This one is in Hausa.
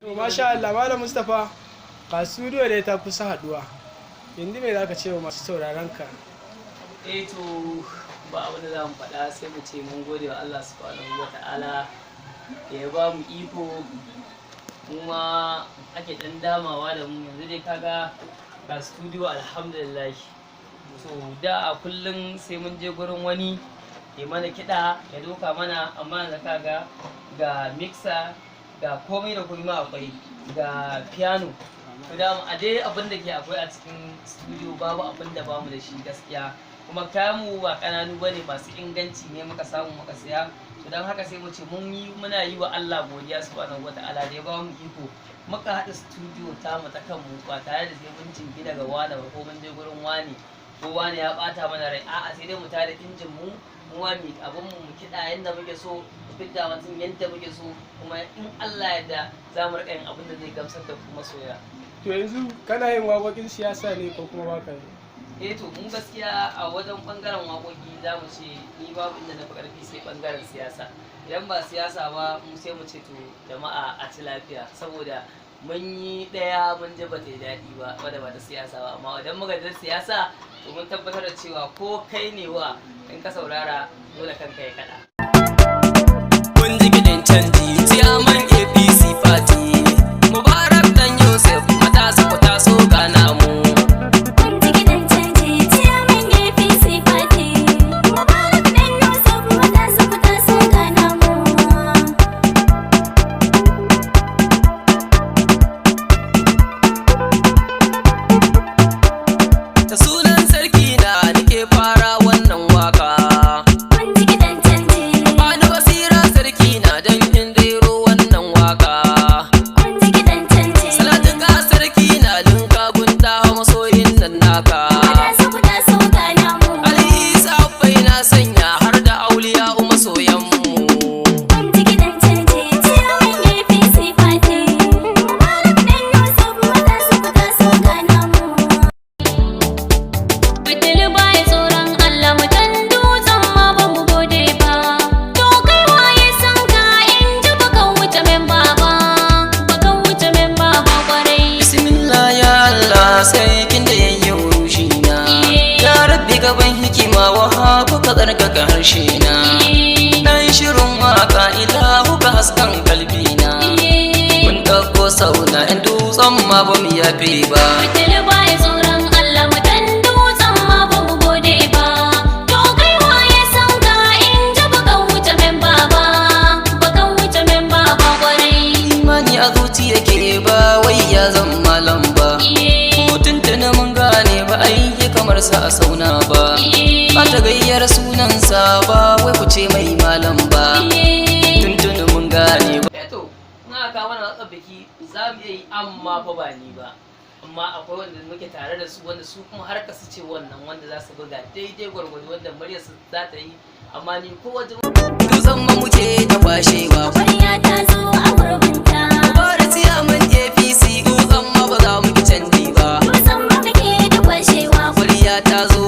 To masha Allah Malam Mustapha, ka studio dai ta kusa haduwa. Yanzu me zaka ce wa masu sauraron ka? To ba abin da za mu faɗa sai mu ce mun gode wa Allah subhanahu wata'ala da ya ba mu iko kuma ake ɗan damawa da mu yanzu dai kaga ga studio alhamdulillah. So da a kullum sai mun je gurin wani ya mana kiɗa ya doka mana, amma yanzu kaga ga mixer ga komai da komai ma akwai, ga piano. To da a dai abin da ke akwai a cikin studio babu abin da bamu da shi gaskiya, kuma kamu ba kananu bane, masu inganci ne muka samu muka siya. To dan haka sai mu ce muna yi wa Allah godiya subhanahu wataala da ya ba mu iko muka haɗa studio ta mu ta kanmu ba tare da sai mun jingi daga wani ba ko mun je gurin wani ko wani ya bata mana rai. A'a sai dai mu tada injin mu mu abin mu kiɗa yanda muke so, fidda mutum yadda muke so, kuma in Allah yadda za mu riƙa yin abin da zai gamsar da kuma soya. To yanzu kana yin waƙoƙin siyasa ne ko kuma baka yi? To mun gaskiya a wajen ɓangaren waƙoƙi za mu ce ni babu inda na fi ƙarfi sai ɓangaren siyasa. Idan ba siyasa ba mu sai mu ce to jama'a a ci lafiya, saboda mun yi ɗaya mun ji ba ta yi daɗi ba wadda ba ta siyasa ba, amma idan muka ji siyasa to mun tabbatar da cewa ko kai ne wa in ka saurara dole kanka ya kaɗa. Kun ji gidan canji ciyaman APC Party Mubarak dan Yusuf matasa ku taso ga namu. Kun ji gidan canji ciyaman APC Party Mubarak dan Yusuf matasa ku taso ga namu. Ta sunan sarki na nake fara wannan waka. Kun ji gidan canji. Bani basira sarki na dan in rero wannan waka. Kun ji gidan canji. Salatin ka sarki na dinka gunta masoyin nan naka. Matasa ku taso ga namu. Ali Isa bai na sanya har da auliya masoyan mu. Kun ji gidan canji ciyaman APC Party Mubarak dan Yusuf matasa ku taso ga namu. Bidil baya tsoron Allah mutan dutsen ma ba mu gode ba. To kai waye san ka in ji bakan wuce memba ba, bakan wuce memba ba kwarai. Bismillah ya Allah sarkin da yayi rushi na. Ya rabbi gaban hikima wahabu ka tsarkaka harshe na. Dan shirin waka ilahu ka haskan kalbina. Kun ɗauko sauna in dutsen ma ba mu yafe ba. Bidil baya tsoron Allah mutan dutsen ma ba mu gode ba. To kai waye san ka in ji bakan wuce memba ba, bakan wuce memba ba kwarai. Imani a zuci yake ba wai ya zan malam ba. Tuntuni mun gane ba aiki kamar sa a sauna ba. Ba ta gayyar sunansa ba wai ku ce mai malam ba. Tuntuni mun gane ba. To in aka kawo mana watsar biki za mu iya yi, amma fa ba ni ba, amma akwai wanda muke tare da su wanda su kuma har ka su ce wannan wanda za su buga daidai gwargwado wanda muryarsu za ta yi, amma ni ko wajen Dutsen ma muke ta kwashewa. Kwarya ta zo a gurbinta. Bara ciyaman APC dutsen ma ba za mu ki canji ba. Dutsen ma kake da kwashewa. Kwarya ta zo